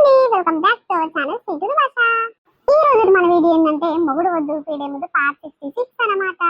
అండి, welcome back to our channel శ్రీటుడు భాష. ఈ రోజు మన వీడియో ఏంటంటే మొగుడు వద్దు పీడే ముద్దు పార్ట్ 66 అన్నమాట.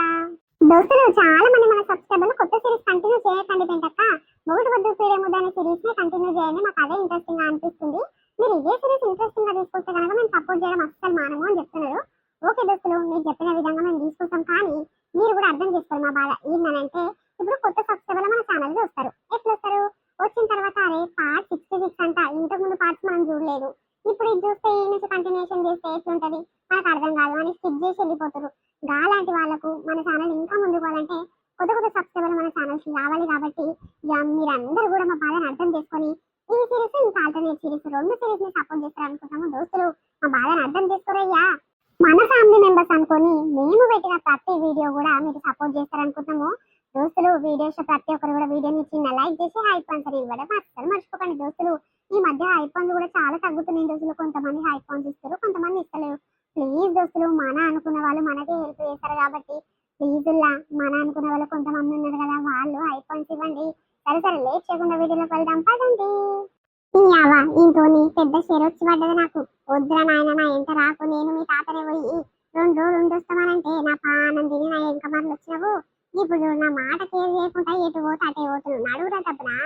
దోస్తులు చాలా మంది మన సబ్స్క్రైబర్లు కొత్త సిరీస్ కంటిన్యూ చేయకండి పెంటక్క, మొగుడు వద్దు పీడే ముద్దు అనే సిరీస్ ని కంటిన్యూ చేయండి, మాకు అదే ఇంట్రెస్టింగ్ గా అనిపిస్తుంది. మీరు ఇదే సిరీస్ ఇంట్రెస్టింగ్ గా తీసుకొస్తే కనుక మేము సపోర్ట్ చేయడం అస్సలు మానము అని చెప్తున్నారు. ఓకే దోస్తులు, మీరు చెప్పిన విధంగా మేము తీసుకుంటాం, కానీ మీరు కూడా అర్థం చేసుకోవాలి మా బాధ ఏంటంటే, ఇప్పుడు కొత్త సబ్స్క్రైబర్లు మన ఛానల్ లో వస్తారు. ఎట్లా వస్తారు? వచ్చిన తర్వాత అరే పార్ట్ 66 అంట, ఇంతకు ముందు పార్ట్స్ మనం చూడలేదు, ఇప్పుడు ఇది చూస్తే ఈ నుంచి కంటిన్యూషన్ చేస్తే ఎట్లుంటది, మనకు అర్థం కాదు అని స్కిప్ చేసి వెళ్ళిపోతారు. గాలాంటి వాళ్ళకు మన ఛానల్ ఇంకా ముందుకు పోవాలంటే కొత్త కొత్త సబ్స్క్రైబర్లు మన ఛానల్ కి రావాలి. కాబట్టి ఇక మీరందరూ కూడా మా బాధను అర్థం చేసుకొని ఈ సిరీస్ ఇంకా ఆల్టర్నేట్ సిరీస్ రెండు సిరీస్ ని సపోర్ట్ చేస్తారు అనుకుంటాము. దోస్తులు మా బాధను అర్థం చేసుకోరయ్యా, మన ఫ్యామిలీ మెంబర్స్ అనుకొని మేము పెట్టిన ప్రతి వీడియో కూడా మీరు సపోర్ట్ చేస్తారనుకుంటున్నాము. దోస్తులు వీడియోస్ ప్రతి ఒక్కరు కూడా వీడియోని చిన్న లైక్ చేసి హైప్ ఆన్సర్ ఇవ్వడం అస్సలు మర్చిపోకండి దోస్తులు. ఈ మధ్య హైప్ ఆన్స్ కూడా చాలా తగ్గుతున్నాయి దోస్తులు, కొంతమంది హైప్ ఆన్స్ ఇస్తారు, కొంతమంది ఇస్తలేరు. ప్లీజ్ దోస్తులు, మన అనుకున్న వాళ్ళు మనకే హెల్ప్ చేస్తారు కాబట్టి ప్లీజ్ మన అనుకున్న వాళ్ళు కొంతమంది ఉన్నారు కదా, వాళ్ళు హైప్ ఆన్స్ ఇవ్వండి. సరే సరే, లేట్ చేయకుండా వీడియోలోకి వెళ్దాం పదండి. ఇంతోని పెద్ద షేర్ వచ్చి పడ్డది నాకు. వద్దురా నాయన, నా ఎంత రాకు, నేను మీ తాతనే పోయి 2 రోజులు ఉండొస్తామనంటే నా పానం తిని నా ఎంక మరలు వచ్చినావు. ఇప్పుడు చూడు, నా మాట కేర్ చేయకుండా ఎటు పోతే అటే పోతున్నావు, నడువురా తప్పునా.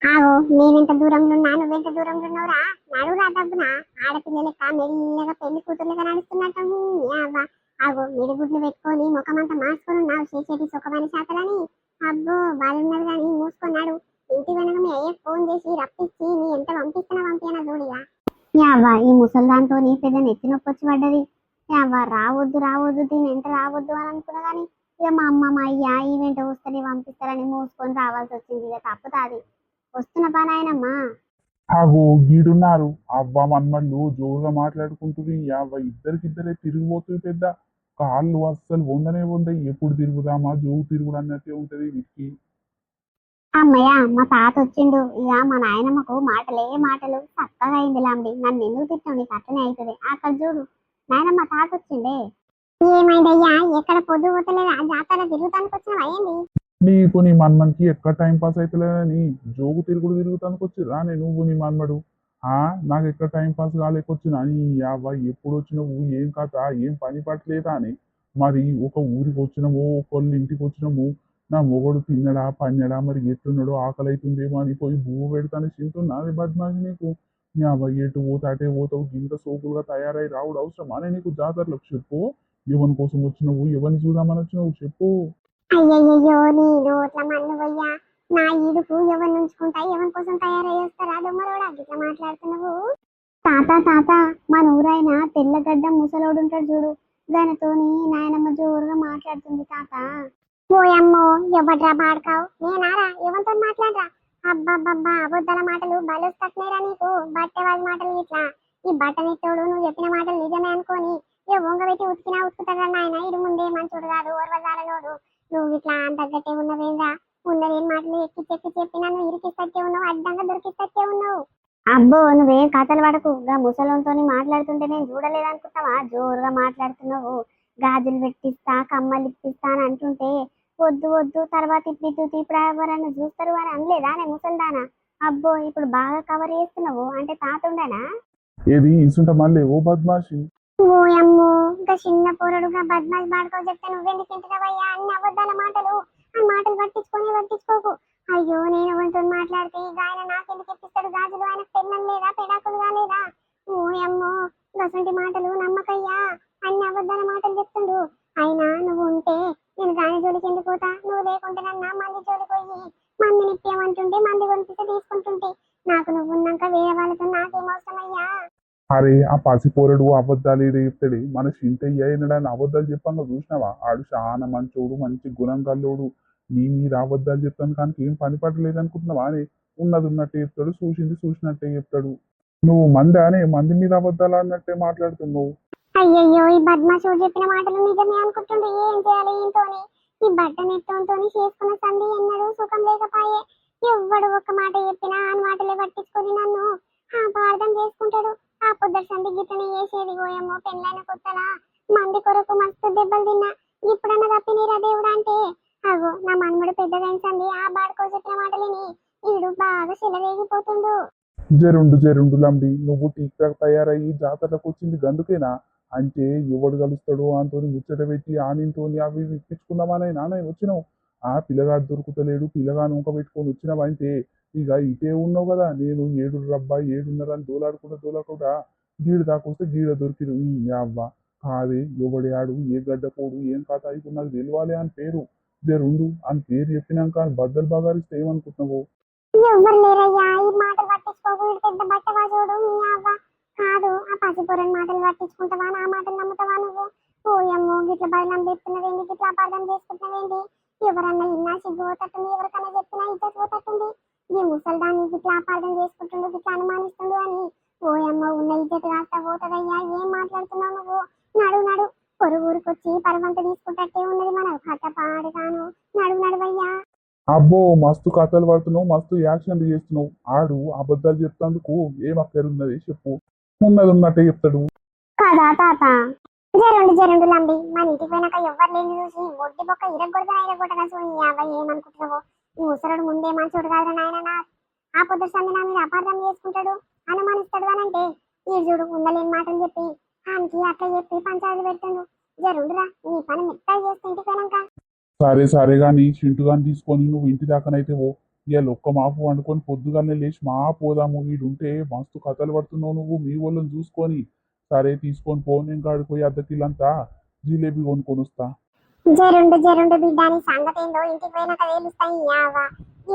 ఆగో, నేనెంత దూరంలో ఉన్నా, నువ్వెంత దూరంలో ఉన్నావురా, నడువురా తప్పునా. ఆడపిల్ల లెక్క మెల్లగా పెళ్లి కూతుర్లుగా నడుస్తున్నట్టు అవ్వ. ఆగో, మిడిగుడ్లు పెట్టుకొని ముఖమంతా మార్చుకొని ఉన్నావు, చేసేటి సుఖమని శాతలని. అబ్బో బాగున్నది కానీ మూసుకున్నాడు. ఇంటి వెనక మీ అయ్యకు ఫోన్ చేసి రప్పించి నీ ఎంత పంపినా చూడిగా. యావ్వా, ఈ ముసల్దాంతో నీ పెద్ద నెత్తి నొప్పి వచ్చి పడ్డది. యావ్వా, రావద్దు దీని ఎంత రావద్దు అని అనుకున్నా కానీ ఇక మా అమ్మ మా అయ్య ఈ వెంట వస్తేనే పంపిస్తారని మూసుకొని రావాల్సి వచ్చింది. ఇక తప్పుతాది, వస్తున్న పని ఆయనమ్మా. ఆగో గీడున్నారు అవ్వ మన్మళ్ళు జోరుగా మాట్లాడుకుంటుంది. యావ్వ ఇద్దరికిద్దరే తిరిగిపోతుంది. పెద్ద కాళ్ళు అస్సలు వందయి ఎప్పుడు తిరుగుదామా జోగు తిరుగుడు అన్నట్టే ఉంటది వీటికి. అమ్మయ్య, మా తాత వచ్చిండు. ఇక మా నాయనమ్మకు మాటలే మాటలు, చక్కగా అయింది లాంటి. నన్ను ఎందుకు తిట్టావు, నీకు అట్లనే అవుతుంది. అక్కడ చూడు నాయనమ్మ, తాత వచ్చిండే. ఏమైందయ్యా, ఎక్కడ పొద్దు పోతలేదు, ఆ జాతర తిరుగుతానికి వచ్చినావు అయ్యింది. నీకు నీ మన్మన్కి ఎక్కడ టైం పాస్ అవుతలేదని జోగు తిరుగుడు తిరుగుతానికి వచ్చిరా నువ్వు నీ మన్మడు. నాకు ఎక్కడ టైం పాస్ కాలేకొచ్చినా నీ యావ్వ ఎప్పుడు వచ్చినావు, ఏం కథ, ఏం పని పట్టలేదా అని. మరి ఒక ఊరికి వచ్చినాము, ఒకళ్ళు ఇంటికి వచ్చినాము, నా మొగడు తిన్నడా పన్నడా, మరి ఎట్లున్నాడో ఆకలి అవుతుందేమో అని పోయి భూమి పెడతాను చింతున్నా. అది బద్మాషి నీకు. నీ అవ్వ ఎటు పోతే అటే పోతావు, ఇంత సోకులుగా తయారై రావుడు అవసరం అని నీకు జాతరలకు చెప్పు. ఎవరి కోసం వచ్చినావు, ఎవరిని చూద్దామని వచ్చినావు చెప్పు. అయ్యయ్యో, నీ నోట్ల మన్నువయ్యా, నా ఈడుకు ఎవరిని ఉంచుకుంటా, ఎవరి కోసం తయారయ్యేస్తారా దొమ్మరోడా, గిట్లా మాట్లాడుతున్నావు. తాత మన ఊరైన తెల్లగడ్డ ముసలోడు ఉంటాడు చూడు, దానితోని నాయనమ్మ జోరుగా మాట్లాడుతుంది తాత. ఓయమ్మో, ఎవడ్రా బాడకావు, నేనారా ఎవరితో మాట్లాడరా. అబ్బబ్బబ్బా, అబద్ధాల మాటలు బలొస్తట్లేరా నీకు, బట్టెవాళ్ళ మాటలు ఇట్లా. ఈ బట్టనెత్తోడు నువ్వు చెప్పిన మాటలు నిజమే అనుకోని ఇక వంగబెట్టి ఉతుకుతాడా నాయన, ఇడు ముందే మంచోడు కాదు, ఓర్వజాలనోడు. నువ్వు ఇట్లా అంతగట్టే ఉన్నవేందా, ఉన్నదేం మాటలు ఎక్కి చెప్పి నన్ను ఇరికిస్తచ్చే ఉన్నావు, అడ్డంగా దొరికిస్తచ్చే ఉన్నావు. అబ్బో, నువ్వేం కథలు పడకు, గా ముసలంతో మాట్లాడుతుంటే నేను చూడలేదనుకుంటావా, జోరుగా మాట్లాడుతున్నావు. గాజులు పెట్టిస్తా, కమ్మలు ఇప్పిస్తా అని అంటుంటే వద్దు తర్వాత ఇప్పుడు ఎవరన్నా చూస్తారు అని అనలేదా నేను ముసల్దానా. అబ్బో, ఇప్పుడు బాగా కవర్ చేస్తున్నావు అంటే తాతుండేనా. ఏది ఇసుంట మళ్ళీ ఓ బద్మాషి. ఓయమ్మో, ఇంకా చిన్న పోరడుగా బద్మాష్ బాడుకో చెప్తే నువ్వెందుకు ఇంటికవయ్యా, అన్ని అబద్ధాల మాటలు. ఆ మాటలు పట్టించుకోకు. అయ్యో, నేను ఎవరితో మాట్లాడితే ఇక ఆయన నాకెందుకు ఎప్పిస్తాడు గాజులు, ఆయన పెన్నం లేదా, పెడాకులు కాలేదా. ఓయమ్మో, గసంటి మాటలు నమ్మకయ్యా, అన్ని అబద్ధాల మాటలు చెప్తుండు. అయినా నువ్వు ఉంటే నేను గాని జోలికి ఎందుకు పోతా, నువ్వు లేకుంటే నన్ను మంది జోలికి పోయి మంది నిప్పేమంటుంటే మంది కొనిపిస్తే తీసుకుంటుంటే, నాకు నువ్వు ఉన్నాక వేరే వాళ్ళతో నాకేం అవసరమయ్యా. అరే ఆ పసిపోరడు అబద్ధాలు ఏదో చెప్తాడు, మన చింతయ్య అయినడాన్ని అబద్ధాలు చెప్పంగా చూసినావా, ఆడు చాలా మంచోడు, మంచి గుణం కల్లోడు. నీ మీద అబద్ధాలు చెప్తాను కానీ ఏం పని పట్టలేదు అనుకుంటున్నావా అని. ఉన్నది ఉన్నట్టే చెప్తాడు, చూసింది చూసినట్టే చెప్తాడు. నువ్వు మంది మీద అబద్ధాలు అన్నట్టే మాట్లాడుతున్నావు. అయ్యయ్యో, ఈ బద్మాషుడు చెప్పిన మాటలు నిజమే అనుకుంటుండే, ఏం చేయాలి ఈయనతోని. ఈ బట్టనెత్తోని చేసుకున్న సంధి ఎన్నడూ సుఖం లేకపాయే. ఎవ్వడు ఒక్క మాట చెప్పినా ఆ మాటలే పట్టించుకొని నన్ను అపార్థం చేసుకుంటాడు. ఆ పొద్దు సంధి గిట్టని చేసేది. ఓయమ్మో, పెళ్ళైన కొత్తలా మంది కొరకు మస్తు దెబ్బలు తిన్నా, ఇప్పుడన్నా తప్పినీరా దేవుడా అంటే. అగో, నా మన్మడు పెద్దదైన సంధి ఆ బాడుకో చెప్పిన మాటలేని ఈడు బాగా చెలరేగిపోతుండు. జరుండు జరుండు లంబి నువ్వు టీక్ టాక్ తయారయ్యి జాతరలకు వచ్చింది గందుకేనా అంటే ఎవడు కలుస్తాడో అంతోని ముచ్చట పెట్టి ఆనితోని అవి ఇవి ఇప్పించుకుందామని నాన్న వచ్చినావు ఆ పిల్లగాడు దొరుకుతలేడు పిల్లగాడు ఉంక పెట్టుకొని వచ్చినావు అంటే ఇక ఇటే ఉన్నావు కదా నేను 7 రూపాయలు 7:30 అని దోలాడుకుంటా గీడు దాకొస్తే గీడ దొరికిరు ఈ అవ్వ కాదే ఎవడే ఆడు ఏ గడ్డపోడు ఏం కథ ఇప్పుడు నాకు తెలియాలి అని పేరు జరుండు అని పేరు చెప్పినాక బద్దలు బాగారిస్తే ఏమనుకుంటున్నావు ఎవ్వరు లేరయ్యా ఈ మాటలు పట్టించుకోకు వీడు పెద్ద బట్టవా చూడు మీ అవ్వ కాదు ఆ పసిపొరని మాటలు పట్టించుకుంటావా నా మాటలు నమ్ముతావా నువ్వు ఓయమ్మో గిట్ల బదనం చెప్తున్నవేంటి గిట్ల అపార్థం చేసుకుంటున్నవేంటి ఎవరన్నా ఇన్నా సిగ్గు పోతట్టుంది ఎవరికన్నా చెప్పినా ఇజ్జత్ పోతట్టుంది ఈ ముసల్దాన్ని గిట్ల అపార్థం చేసుకుంటుండు గిట్ల అనుమానిస్తుండు అని ఓయమ్మ ఉన్న ఇజ్జత్ కాస్త పోతదయ్యా ఏం మాట్లాడుతున్నావు నువ్వు నడు నడు పొరుగు ఊరికొచ్చి పరవంత తీసుకుంటట్టే ఉన్నది మన కథ పాడుగాను నడువయ్యా అబ్బో మస్తు కథలు పడుతున్నావు మస్తు యాక్షన్లు చేస్తున్నావు ఆడు అబద్ధాలు చెప్తాందుకు ఏం అక్కరున్నది చెప్పు ఉన్నది ఉన్నట్టే చెప్తాడు కదా తాత జరుండు లంబి మన ఇంటికి పోయినాక ఎవ్వరు లేని చూసి మొడ్డి బొక్క ఇరగొడతా చూడు ఏమనుకుంటున్నావు ఈ ముసరుడు ముందే మంచోడు కాదురా నాయన ఆ పొద్దు సంది నా మీద అపార్థం చేసుకుంటాడు అనుమానిస్తాడు అని అంటే ఈ చూడు ఉండలేని మాటలు చెప్పి ఆయనకి అట్లా చెప్పి పంచాయతీ పెడుతుండు జరుండురా నీ పని మెత్తగా చేస్తే ఇంటికి పోయినాక సరే సరే గాని చింటుగాని తీసుకొని నువ్వు ఇంటి దాకానైతే ఓ ఇవాళ ఒక్క మాపు వండుకొని పొద్దుగానే లేచి మా పోదాము వీడుంటే మస్తు కథలు పడుతున్నావు నువ్వు మీ వాళ్ళని చూసుకొని సరే తీసుకొని పో నేను కాడిపోయి అద్దకిల్లంతా జిలేబీ కొనుక్కొని వస్తా జరుండు బిడ్డ నీ సంగతి ఏందో ఇంటికి పోయినాక తెలుస్తాయి యావా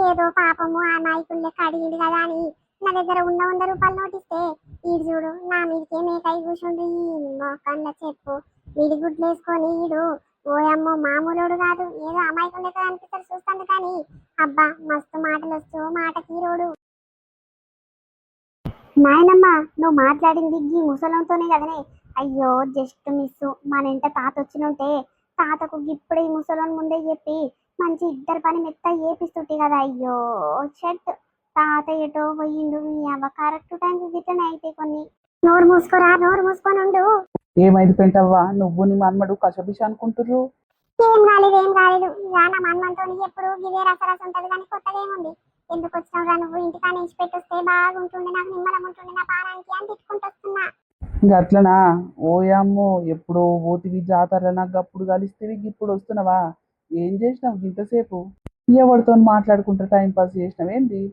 ఏదో పాపము ఆ నాయకులు లెక్క అడిగింది కదా అని నా దగ్గర ఉన్న 100 రూపాయలు నోటిస్తే ఈడు చూడు నా మీదకే మేకై కూర్చుండు ఈ మోకండ్ల చెప్పు వీడి గుడ్లు వేసుకొని ఈడు ఓయమ్మో మామూలుడు కాదు ఏదో అమాయకులు లెక్క అనిపిస్తాడు చూస్తాను కానీ అబ్బా మస్తు మాటలు వచ్చు మాటకి రోడు నాయనమ్మ నువ్వు మాట్లాడింది ఈ ముసలంతోనే కదనే అయ్యో జస్ట్ మిస్ మన ఇంట తాత వచ్చినుంటే తాతకు ఇప్పుడు ఈ ముసలోని ముందే చెప్పి మంచి ఇద్దరు పని మెత్త ఏపిస్తుంటే కదా అయ్యో షట్ తాత ఎటో పోయిండు మీ అవ్వ కరెక్ట్ టైంకి గిట్టనే అయితే కొన్ని నోరు మూసుకోరా నోరు మూసుకొని ఉండు ఏమైంది పెంటవ్వా నువ్వు నీ మన్మడు కసబిష అనుకుంటుర్రు ఏం కాలేదు ఇక నా మన్మంతో ఎప్పుడు గిదే రసరసం ఉంటది కానీ కొత్తగా ఏముంది ఎందుకు వచ్చినావురా నువ్వు ఇంటికా నుంచి పెట్టొస్తే బాగుంటుండే నాకు నిమ్మలం ఉంటుండే నా పానానికి అని తిట్టుకుంటూ వస్తున్నా గట్లనా ఓయమ్మో ఎప్పుడో పోతివి జాతరలో నాకు అప్పుడు కలిస్తేవి ఇప్పుడు వస్తున్నావా ఏం చేసినావు ఇంతసేపు ఎవరితో మాట్లాడుకుంటా టైం పాస్ చేసినావేంది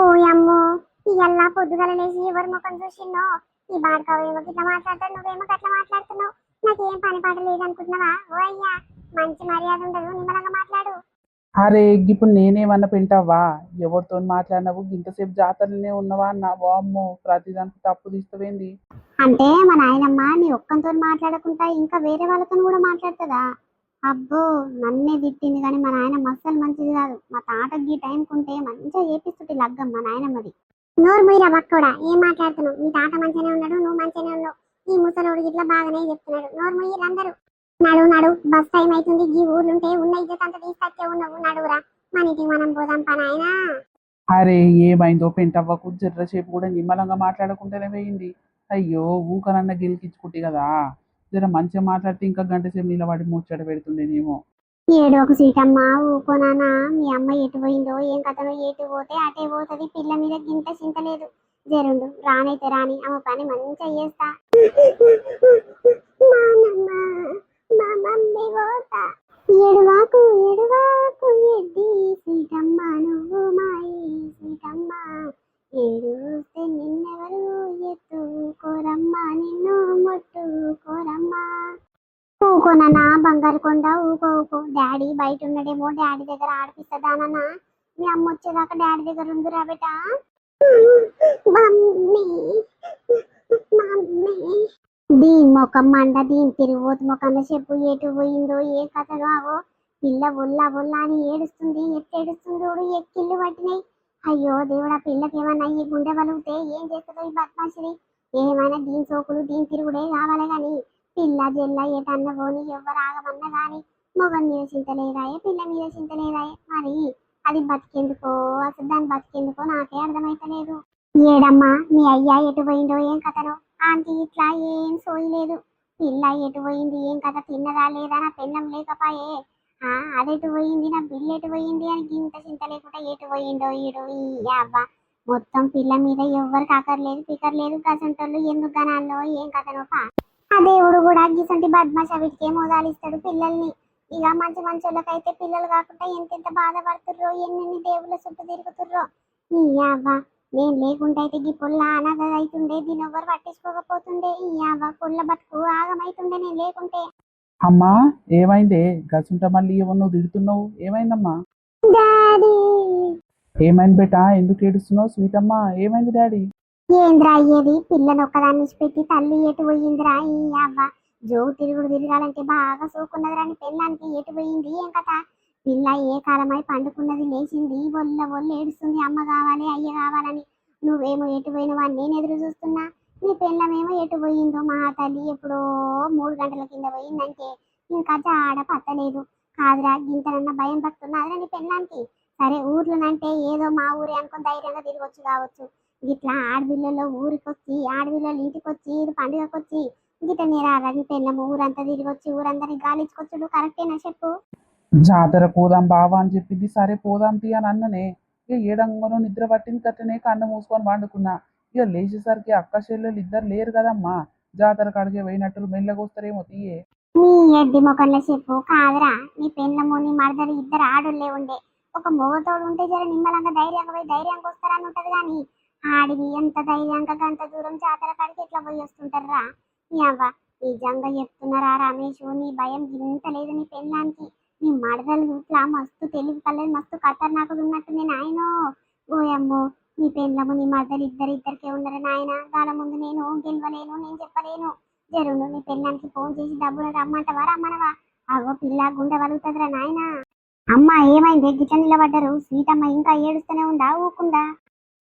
ఓయమ్మో ఇయ్యల్లా పొద్దుగల లేచి ఎవరి ముఖం చూసిన్నో ఈ బాడకావేమో గిట్లా మాట్లాడతాడు నువ్వేమో గట్లా మాట్లాడుతున్నావు నాకేం పని పాట లేదనుకుంటున్నావా ఓ అయ్యా మంచి మర్యాద ఉండదు నిమ్మలంగా మాట్లాడు అరే ఇప్పుడు నేనేమన్నా పెంటావా ఎవరితో మాట్లాడినావు ఇంతసేపు జాతరలోనే ఉన్నవా అన్నా వామ్మో ప్రతిదానికి తప్పు తీస్తావేంది అంటే మా నాయనమ్మ నీ ఒక్కంతో మాట్లాడకుండా ఇంకా వేరే వాళ్ళతో కూడా మాట్లాడుతుందా అబ్బో నన్నే తిట్టింది కానీ మా నాయనమ్మ అస్సలు మంచిది కాదు మా తాతకి ఈ టైంకి ఉంటే మంచిగా చేపిస్తుంది లగ్గం మా నాయనమ్మది నోరు మీరా బక్కోడా ఏం మాట్లాడుతున్నావు నీ తాత మంచిగానే ఉన్నాడు నువ్వు మంచిగానే ఉన్నావు ఈ ముసలోడు ఇట్లా బాగానే చెప్తున్నాడు నోరు మీరు అందరూ నడు బస్ టైం అవుతుంది ఈ ఊర్లుంటే ఉన్న ఇజ్జత్ అంతా తీసుకొచ్చే ఉన్నావు నడువురా మన ఇంటికి మనం పోదాం పనాయనా అరే ఏమైందో పెంటవ్వకు జర్రసేపు కూడా నిమ్మలంగా మాట్లాడకుండానే పోయింది అయ్యో ఊకనన్న గెలికించుకుంటే కదా జర మంచిగా మాట్లాడితే ఇంకా గంట సేపు నిలబడి ముచ్చట పెడుతుండేనేమో ఏడో ఒక సీటమ్మ ఊకోనానా మీ అమ్మ ఎటు పోయిందో ఏం కథనో ఎటు పోతే అటే పోతుంది పిల్ల మీద గింత చింతలేదు జరుండు రానైతే రాని ఆమె పని మంచిగా చేస్తా ఏడువాకు ఎడ్డి సీతమ్మ నువ్వు మాయి సీతమ్మ ఏడుస్తే నిన్నెవరు ఎత్తుకోరమ్మ నిన్ను ముట్టుకోరమ్మ ఊకోనన్నా బంగారు కొండ ఊకో డాడీ బయట ఉన్నాడేమో డాడీ దగ్గర ఆడిపిస్తుందానన్నా మీ అమ్మ వచ్చేదాకా డాడీ దగ్గర ఉందిరా బేట మమ్మీ దీని ముఖం మండ దీని తిరిగిపోతు ముఖంలో చెప్పు ఎటు పోయిందో ఏ కథలో అవో పిల్ల ఒల్లా అని ఏడుస్తుంది ఎట్టేడుస్తుంది చూడు ఎక్కిళ్ళు పట్టినాయి అయ్యో దేవుడా పిల్లకి ఏమన్నా ఈ గుండె బలిగితే ఏం చేస్తుందో ఈ బద్మాషిని ఏమైనా దీని సోకులు దీని తిరుగుడే కావాలి గాని పిల్ల జెల్ల ఏటన్న పోని ఎవరు ఆగమన్నా గాని మొగం మీద చింతలేదాయే పిల్ల మీద చింతలేదాయే మరి అది బతికేందుకో అసలు దాన్ని బతికేందుకో నాకే అర్థమైతలేదు ఏడమ్మా మీ అయ్యా ఎటు పోయిండో ఏం కథనో ఆంటీ ఇట్లా ఏం సోయలేదు పిల్ల ఎటు పోయింది ఏం కథ తిన్నదా లేదా నా పెళ్ళం లేకపాయే అదెటు పోయింది నా బిల్లు ఎటు పోయింది అని గింత చింత లేకుండా ఎటు పోయిండో ఈడు ఈ అవ్వ మొత్తం పిల్ల మీద ఎవ్వరికి అక్కర్లేదు పికర్లేదు గసంటోళ్ళు ఎందుకు గనాల్లో ఏం కథనో ఆ దేవుడు కూడా గిసంటి బద్మాష వీటికే మోదాలిస్తాడు పిల్లల్ని. ఇక మంచి మంచి వాళ్ళకైతే పిల్లలు కాకుండా ఎంతెంత బాధపడుతుర్రో ఎన్నెన్ని దేవుళ్ళ చుట్టూ తిరుగుతుర్రో. ఈ అవ్వ నేను లేకుంటే అయితే ఈ పొల్ల అనాథ అవుతుండే దీని ఎవ్వరు పట్టించుకోకపోతుండే. ఈ అవ్వ పొల్ల బతుకు ఆగమైతుండే నేను లేకుంటే. అమ్మా ఏమైందే గసుంట మళ్ళీ ఏమో నువ్వు తిడుతున్నావు ఏమైందమ్మా డాడీ ఏమైంది బేటా ఎందుకు ఏడుస్తున్నావు స్వీట్ అమ్మా ఏమైంది డాడీ ఏంద్రా అయ్యేది పిల్లని ఒక్కదాన్ని పెట్టి తల్లి ఎటు పోయిందిరా. ఈ అవ్వ జోగు తిరుగుడు తిరగాలంటే బాగా సోకున్నదిరా నీ పెళ్ళానికి ఎటు పోయింది ఏం కథ. పిల్ల ఏ కాలమై పండుకున్నది లేచింది ఒళ్ళు ఏడుస్తుంది అమ్మ కావాలి అయ్య కావాలని. నువ్వేమో ఎటు పోయినవా నేను ఎదురు చూస్తున్నా. నీ పెళ్ళమేమో ఎటు పోయిందో మా తల్లి ఎప్పుడో 3 గంటల కింద పోయిందంటే ఇంకా జాడ పత్తలేదు. కాదురా గింతనన్న భయం పడుతున్నదిరా నీ పెళ్ళానికి. సరే ఊర్లోనంటే ఏదో మా ఊరే అనుకుని ధైర్యంగా తిరగొచ్చు కావచ్చు. గిట్లా ఆడపిల్లలు ఊరికొచ్చి ఆడపిల్లలు ఇంటికొచ్చి ఇది పండుగకొచ్చి గిట్ల నేరాలని పెళ్ళము ఊరంతా తిరిగొచ్చి ఊరందరినీ గాలించుకొచ్చుడు కరెక్టేనా చెప్పు. జాతర పోదాం బావా అని చెప్పింది సరే పోదాం తీ అని అన్ననే ఇక ఏడంగనో నిద్ర పట్టింది కట్టనే కన్ను మూసుకొని పండుకున్నా. ఇక లేచేసరికి అక్క చెల్లెలు ఇద్దరు లేరు కదమ్మా జాతర కాడికే పోయినట్టు మెల్లగా వస్తారేమో తీయే నీ ఎడ్డి మొక్కల్లో చెప్పు. కాదురా నీ పెళ్ళము నీ మరదలు ఇద్దరు ఆడోళ్ళే ఉండే. ఒక మొగతోడు ఉంటే జర నిమ్మలంగా ధైర్యంగా పోయి ధైర్యంగా వస్తారని ఉంటది కానీ ఆడివి ఎంత ధైర్యంగా గంత దూరం జాతర కాడికి ఎట్లా పోయి వస్తుంటారా. నీ అవ్వ నిజంగా చెప్తున్నారా రమేష్ నీ భయం ఇంత లేదు నీ పెళ్ళానికి. నీ మడదలు ఇట్లా మస్తు తెలివి కలేదు మస్తు ఖతర్నాకు ఉన్నట్టు నేను ఆయన ఓయమ్మో. నీ పెళ్ళము నీ మడదలు ఇద్దరికే ఉండరు నాయన. దాని ముందు నేను గెలవలేను నేను చెప్పలేను. జరుడు నీ పెళ్ళానికి ఫోన్ చేసి డబ్బులు రమ్మంటవా రమ్మనవా. అగో పిల్ల గుండె వలుగుతుందిరా నాయన. అమ్మ ఏమైంది గిట్ల నిలబడ్డరు. స్వీట్ అమ్మ ఇంకా ఏడుస్తూనే ఉందా ఊకుందా.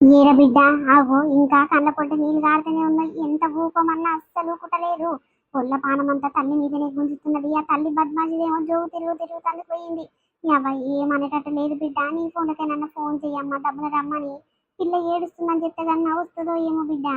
ఏర బిడ్డ ఆగో ఇంకా కళ్ళ పొట్ట నీళ్ళు గారుతూనే ఉన్నాయి. ఎంత ఊకోమన్నా అస్సలు ఊకుటలేదు. పొల్ల పానమంతా తల్లి మీదనే గుంజుతున్నది. ఆ తల్లి బద్మాషిదేమో జోగు తిరుగు తల్లిపోయింది. అవ్వ ఏమనేటట్టు లేదు బిడ్డ. నీ ఫోన్లకైనా ఫోన్ చెయ్యమ్మా డబ్బులు రమ్మని. పిల్ల ఏడుస్తుందని చెప్తే కన్నా వస్తుందో ఏమో బిడ్డ.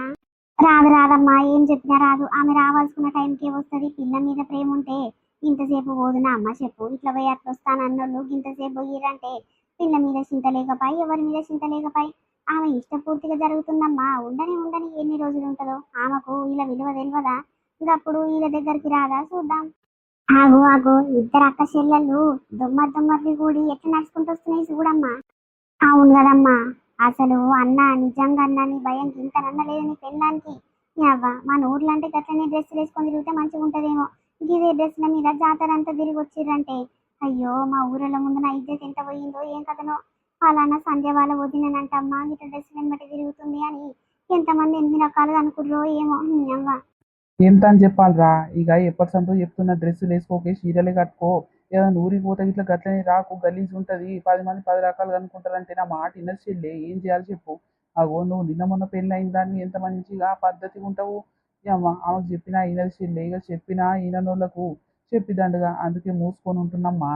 రాదమ్మా ఏం చెప్పినా రాదు. ఆమె రావాల్సిన టైంకే వస్తుంది. పిల్ల మీద ప్రేమ ఉంటే ఇంతసేపు పోదునా అమ్మ చెప్పు. ఇట్లా పోయి అట్లా వస్తానన్నోళ్ళు ఇంతసేపు పోయిరంటే పిల్ల మీద చింత లేకపాయి ఎవరి మీద చింత లేకపాయి. ఆమె ఇష్టపూర్తిగా జరుగుతుందమ్మా. ఉండని ఎన్ని రోజులు ఉంటుందో ఆమెకు వీళ్ళ విలువ తెలియదా. ఇంకప్పుడు వీళ్ళ దగ్గరికి రాదా చూద్దాం. ఆగో ఇద్దరు అక్క చెల్లెళ్ళు దొమ్మర్లు కూడి ఎట్లా నడుచుకుంటూ వస్తున్నాయి చూడమ్మా. అవును కదమ్మా. అసలు అన్న నిజంగా అన్న నీ భయం ఇంత నన్నలేదు నీ పెళ్ళానికి. అవ్వ మన ఊర్లో అంటే గట్లనే డ్రెస్సులు వేసుకొని తిరిగితే మంచిగా ఉంటుందేమో. గివే డ్రెస్సుల మీద జాతర అంతా తిరిగి వచ్చిర్రంటే అయ్యో మా ఊరిలో ముందు నా ఇజ్జత్ ఎంత పోయిందో ఏం కథనో. అలానా సంధ్య వాళ్ళ వదినంటమ్మా గిట్ల డ్రెస్సులను బట్టి తిరుగుతుంది అని ఎంతమంది ఎన్ని రకాలుగా అనుకుర్రో ఏమో. అవ్వ ఎంత అని చెప్పాలిరా ఇక ఎప్పటి సంతో చెప్తున్న డ్రెస్సులు వేసుకోకే చీరలే కట్టుకో ఏదైనా ఊరికి పోతే ఇట్లా గట్లనే రాకు గలీజ్ ఉంటుంది 10 మంది 10 రకాలుగా అనుకుంటారంటే నా మాట ఇనర్చెల్లే ఏం చేయాలి చెప్పు. అగో నువ్వు నిన్న మొన్న పెళ్ళి అయిన దాన్ని ఎంత మంచిగా పద్ధతిగా ఉంటావు. అమ్మ ఆమెకు చెప్పినా ఇనర్చెల్లే ఇక చెప్పినా ఈయనోళ్ళకు చెప్పిదండుగా అందుకే మూసుకొని ఉంటున్నమ్మా.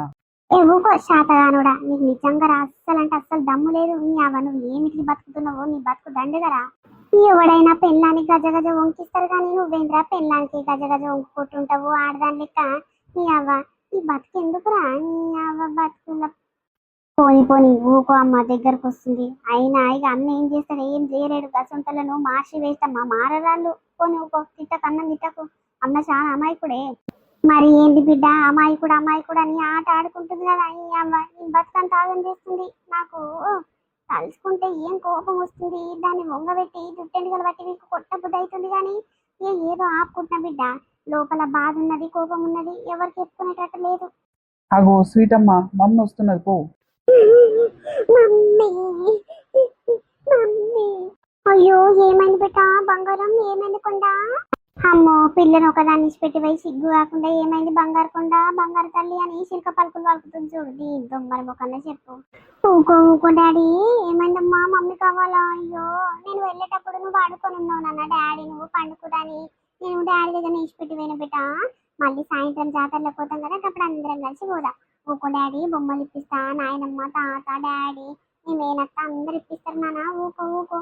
ఊకో శాతగానుడా. నీకు నిజంగా అస్సలంటే అస్సలు దమ్ము లేదు. నీ అవ్వ నువ్వు ఏమిటి బతుకుతున్నావో నీ బతుకు దండగరా. ఎవడైనా పెళ్ళాన్ని గజ వంకిస్తారు కానీ నువ్వేంద్రా పెళ్ళానికి గజ వంకుకుంటుంటావు ఆడదాని లెక్క. నీ అవ్వ ఈ బతుకు ఎందుకురా. నీ అవ్వ బతుకుల పోని ఊకో అమ్మ దగ్గరకు వస్తుంది. అయినా ఇక అన్న ఏం చేస్తాడు ఏం చేయలేడు. గసంతలను మార్చి వేస్తామ్మా మారరాళ్ళు. పోని ఊకో తిట్టకన్నం తిట్టకు. అమ్మ చాలా అమాయకుడే. మరి ఏంది బిడ్డ అమాయకుడు అని ఆట ఆడుకుంటుంది కదా. ఈ అమ్మ ఈ బతుకంత ఆగం చేస్తుంది. నాకు తలుచుకుంటే ఏం కోపం వస్తుంది. దాన్ని వంగబెట్టి జుట్టెండుగలు బట్టి మీకు కొట్ట బుద్ధి అవుతుంది కానీ ఏదో ఆపుకుంటున్నా బిడ్డ. లోపల బాధ ఉన్నది కోపం ఉన్నది ఎవరికి చెప్పుకునేటట్టు లేదు. అగో స్వీట్ అమ్మ మమ్మీ వస్తున్నది పో. మమ్మీ అయ్యో ఏమైంది బిడ్డ బంగారం ఏమైంది కొండ. అమ్మో పిల్లని ఒకదాన్ని పెట్టి పోయి సిగ్గు కాకుండా ఏమైంది బంగారు కొండ బంగారు తల్లి అని శిల్క పలుకులు పలుకుతుంది చూడు. దీంతో మరి ఒకనే చెప్పు. ఊకో డాడీ ఏమైందమ్మా మమ్మీ కావాలా. అయ్యో నేను వెళ్ళేటప్పుడు నువ్వు ఆడుకొని ఉన్నావు నాన్న డాడీ నువ్వు పండుకుడాని. నేను డాడీ దగ్గర ఇచ్చిపెట్టి పోయిన బిడ్డ. మళ్ళీ సాయంత్రం జాతరలో పోతాం కదా అప్పుడు అందరం కలిసి పోదాం. ఊకో డాడీ బొమ్మలు ఇప్పిస్తా నాయనమ్మ తాత డాడీ నీ మేనత్త అందరు ఇప్పిస్తారు నాన్న. ఊకో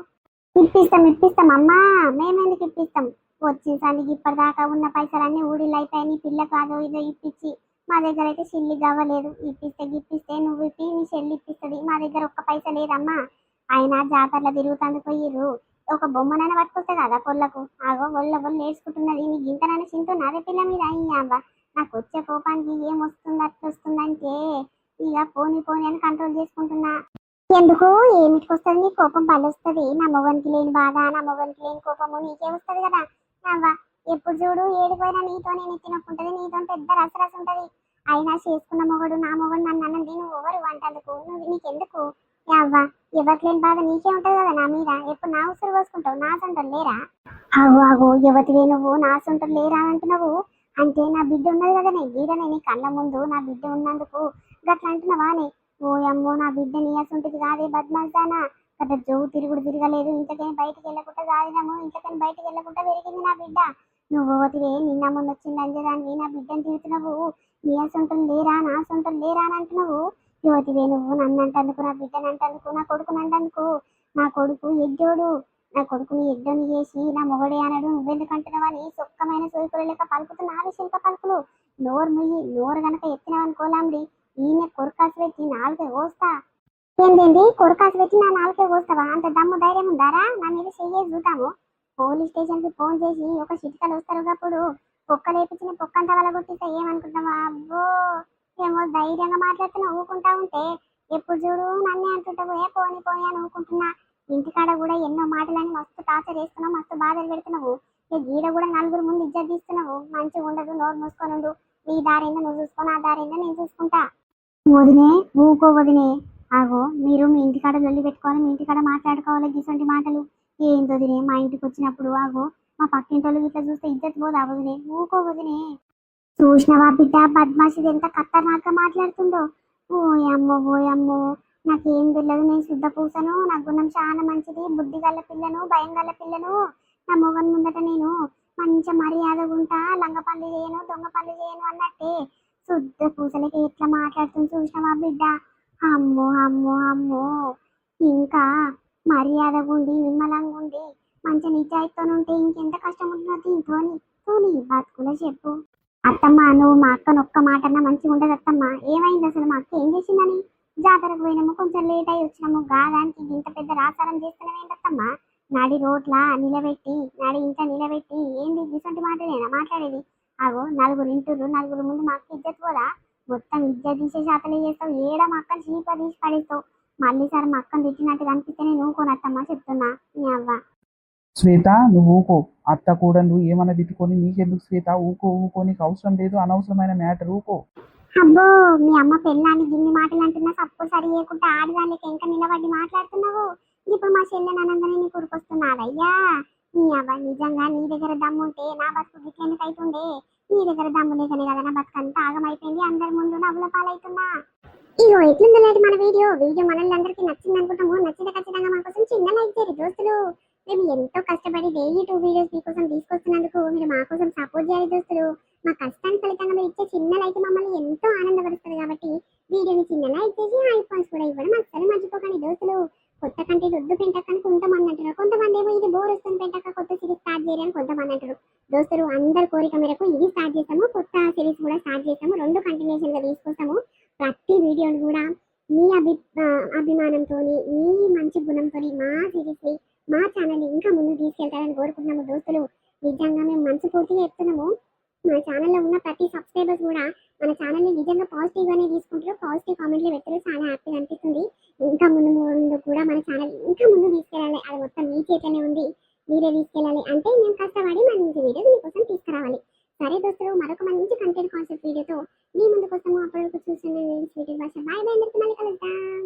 ఇప్పిస్తాం అమ్మా. మేమెందుకు ఇప్పిస్తాం. వచ్చేసరికి ఇప్పటిదాకా ఉన్న పైసలన్నీ ఊడిలు అయిపోయాయి. పిల్ల కాదో ఇదో ఇప్పించి మా దగ్గర అయితే చెల్లి కావలేదు. ఇప్పిస్తే నువ్వు ఇప్పి నీ చెల్లి ఇప్పిస్తుంది. మా దగ్గర ఒక్క పైస లేదమ్మా. ఆయన జాతరలో తిరుగుతాందుకు పోయిర్రు. ఒక బొమ్మనైనా పట్టుకొస్తే కదా పొల్లకు. ఆగో ఒళ్ళ వేసుకుంటున్నది. నీకు ఇంతనైనా చింతున్నా అదే పిల్ల మీద అయ్యావా. నాకు వచ్చే కోపానికి ఏమొస్తుంది అట్లా వస్తుందంటే ఇక పోని పోని అని కంట్రోల్ చేసుకుంటున్నా. ఎందుకు ఏమిటికొస్తుంది నీ కోపం పలుస్తుంది. నా మొగనికి లేని బాధ, నా మొగనికి లేని కోపము నీకే వస్తుంది కదా. అవ్వ ఎప్పుడు చూడు ఏడిపోయినా నీతో నేను ఎత్తినొక్కుంటది, నీతో పెద్ద రసరస ఉంటది. అయినా చేసుకున్న మొగడు నా మొగడు నన్ను అన్నది నువ్వు ఎవరు అంటందుకు, నువ్వు నీకెందుకు అవ్వ. ఎవరికి లేని బాధ నీకే ఉంటది కదా నా మీద. ఎప్పుడు నా ఉసురు పోసుకుంటావు, నా సొంటలు లేరా? అవు అవు యువతివే నువ్వు, నా సొంటలు లేరా అంటున్నావు. అంటే నా బిడ్డ ఉన్నది కదా నీ గీడనే నీ కళ్ళ ముందు నా బిడ్డ ఉన్నందుకు గట్లా అంటున్నావా నీ? ఓ అమ్మో నా బిడ్డ నీ అసంటిది కాదే బద్మాసానా. గట్ల జోవు తిరుగుడు తిరగలేదు. ఇంతకని బయటికి వెళ్ళకుండా సాధినాము, ఇంతకని బయటికి వెళ్ళకుండా పెరిగింది నా బిడ్డ. నువ్వు ఓతివే నిన్న మొన్న వచ్చింది అంజదాన్ని నా బిడ్డను తిరుగుతున్నావు. నీ అసంటలు లేరా, నా సొంటలు లేరా అని అంటున్నావు. యువతివే నువ్వు నన్ను అంటందుకు, నా బిడ్డను అంటందుకు, నా కొడుకుని అంటందుకు. నా కొడుకు ఎడ్డోడు. నా కొడుకుని ఎడ్డోని చేసి నా మొగడే అనడు నువ్వెందుకు అంటున్నావని సొక్కమైన సోకులు లెక్క పలుకుతున్నావి శిల్ప పలుకులు. నోరు ముయ్యి, నోరు గనక ఎత్తినావనుకోలాండి ఈయన కొరకాసు పెట్టి నాలుగే కోస్తా. ఏంటండి కొరకాసు పెట్టి నా నాలుగే కోస్తావా? అంత దమ్ము ధైర్యం ఉందారా? నా మీద చెయ్యేసి చూద్దాము. పోలీస్ స్టేషన్ కి ఫోన్ చేసి ఒక చిటికలు వస్తారు అప్పుడు పొక్క లేపించిన పొక్కంతా వల్ల కొట్టిస్తే ఏమనుకుంటావా? అబ్బో ఏమో ధైర్యంగా మాట్లాడుతున్నా ఊకుంటా ఉంటే ఎప్పుడు చూడు నన్నే అంటుంటావు. ఏ పోని పోని అని ఊకుంటున్నా. ఇంటికాడ కూడా ఎన్నో మాటలని మస్తు టార్చర్ చేస్తున్నావు, మస్తు బాధలు పెడుతున్నావు. ఈ గీడ కూడా నలుగురు ముందు ఇజ్జత్ తీస్తున్నావు. మంచిగా ఉండదు, నోరు మూసుకొని ఉండు. నీ దారిందో నువ్వు చూసుకో, నా దారిందో నేను చూసుకుంటా. వదినే ఊకో వదినే. ఆగో మీరు మీ ఇంటికాడ లొల్లి పెట్టుకోవాలి, మీ ఇంటికాడ మాట్లాడుకోవాలి ఇటువంటి మాటలు ఏంది వదినే? మా ఇంటికి వచ్చినప్పుడు ఆగో మా పక్కింటోళ్ళు ఇట్లా చూస్తే ఇజ్జత్ పోదా వదినే? ఊకో వదినే. చూసినవా బిడ్డ బద్మాషిది ఎంత ఖతర్నాక్గా మాట్లాడుతుందో. ఓయమ్మో ఓయమ్మో నాకేం తెలియదు. నేను శుద్ధ పూసను, నా గుణం చాలా మంచిది, బుద్ధి గల్ల పిల్లను, భయం గల్ల పిల్లను. నా మొగన్ ముందట నేను మంచి మర్యాదగా ఉంటా, లంగ పనులు చేయను, దొంగ పనులు చేయను అన్నట్టే శుద్ధ పూసలకి ఎట్లా మాట్లాడుతుంది చూసినవా బిడ్డ? అమ్మో అమ్మో అమ్మో. ఇంకా మర్యాదగా ఉండి నిమ్మలంగా ఉండి మంచి నిజాయితీతో ఉంటే ఇంకెంత కష్టం ఉంటుందో దీంతోని తోని బతుకులో చెప్పు. అత్తమ్మ నువ్వు మా అక్కను ఒక్క మాటన్నా మంచిగా ఉండదు అత్తమ్మ. ఏమైంది అసలు? మా అక్క ఏం చేసిందని? జాతరకు పోయినాము, కొంచెం లేట్ అయి వచ్చినాము, గాదానికి ఇంత పెద్ద రాసారం చేస్తున్నావేంటత్తమ్మ? నాడి రోడ్ల నిలబెట్టి, నాడి ఇంట్లో నిలబెట్టి ఏంది ఇటువంటి మాటలేనా మాట్లాడేది? అగో నలుగురు ఇంటురు, నలుగురు ముందు మా అక్క ఇజ్జత్ పోదా? మొత్తం ఇజ్జత్ తీసే శాతలే చేస్తావు. ఏడ మా అక్కని చీప తీసి పడేస్తావు. మళ్ళీ సార్ మా అక్కను తిట్టినట్టు కనిపిస్తే నేను ఊకోనత్తమ్మ చెప్తున్నా. నీ అవ్వ శ్వేత నువ్వు ఊకో. అత్త కూడా నువ్వు ఏమన్నా తిట్టుకొని నీకెందుకు శ్వేత? ఊకో ఊకో, నీకు అవసరం లేదు, అనవసరమైన మ్యాటర్ ఊకో. అబ్బో మీ అమ్మ పెళ్ళాన్ని గిన్ని మాటలు అంటున్నా సప్పు సరి చేయకుండా ఆడదానికి ఇంకా నిలబడి మాట్లాడుతున్నావు. ఇప్పుడు మా చెల్లెని అనగానే నీకు ఉరికొస్తున్నాదయ్యా. నీ అవ్వ నిజంగా నీ దగ్గర దమ్ముంటే నా బతుకు గిట్లెందుకు అవుతుండే? నీ దగ్గర దమ్ము లేకనే కదా నా బతుకు అంతా ఆగమైపోయింది. అందరి ముందు నవ్వుల పాలవుతున్నా. ఇగో ఎట్లుందనేది మన వీడియో మనల్ని అందరికీ నచ్చింది అనుకుంటాము. నచ్చితే ఖచ్చితంగా మా కోసం చిన్న లైక్ చేయండి దోస్తులు. మేము ఎంతో కష్టపడి డైలీ 2 వీడియోస్ మీకోసం తీసుకొస్తున్నందుకు మీరు మా కోసం సపోర్ట్ చేయాలి దోస్తులు. మా కష్టానికి ఫలితంగా మీరు ఇచ్చే చిన్న లైక్ మమ్మల్ని ఎంతో ఆనందపరుస్తుంది కాబట్టి వీడియోని చిన్న లైక్ చేసి హై పాయింట్స్ కూడా ఇవ్వడం అస్సలు మర్చిపోకండి దోస్తులు. కొత్త కంటెంట్ వద్దు పెంటక్క అని కొంతమంది అంటారు, కొంతమంది ఏమో ఇది బోర్ వస్తుంది పెంటక్క కొత్త సిరీస్ స్టార్ట్ చేయని కొంతమంది అంటారు. దోస్తులు అందరి కోరిక మేరకు ఇది స్టార్ట్ చేస్తాము, కొత్త సిరీస్ కూడా స్టార్ట్ చేస్తాము. 2 కంటిన్యూషన్ గా తీసుకొస్తాము. ప్రతి వీడియోని కూడా మీ అభిమానంతో, మీ మంచి గుణంతో మా సిరీస్ ని, మా ఛానల్ ఇంకా ముందు తీసుకెళ్తారని కోరుకుంటున్నాము దోస్తులు. నిజంగా మేము మనస్ఫూర్తిగా చెప్తున్నాము. మన ఛానల్లో ఉన్న ప్రతి సబ్స్క్రైబర్స్ కూడా మన ఛానల్ని నిజంగా పాజిటివ్ గానే తీసుకుంటారు, పాజిటివ్ కామెంట్లు పెట్టారు. చాలా హ్యాపీగా అనిపిస్తుంది. ఇంకా ముందు ముందు కూడా మన ఛానల్ ఇంకా ముందు తీసుకెళ్ళాలి. అది మొత్తం మీ చేతిలోనే ఉంది, మీరే తీసుకెళ్ళాలి. అంటే మేము కష్టపడి మంచి వీడియోస్ మీకోసం తీసుకురావాలి. సరే దోస్తులు, మరొక మంచి కంటెంట్ కాన్సెప్ట్ వీడియోతో మీ ముందుకు వస్తాము. అప్పటివరకు చూసిన భాష బాయ్ బాయ్, అందరికీ మళ్ళీ కలుద్దాం.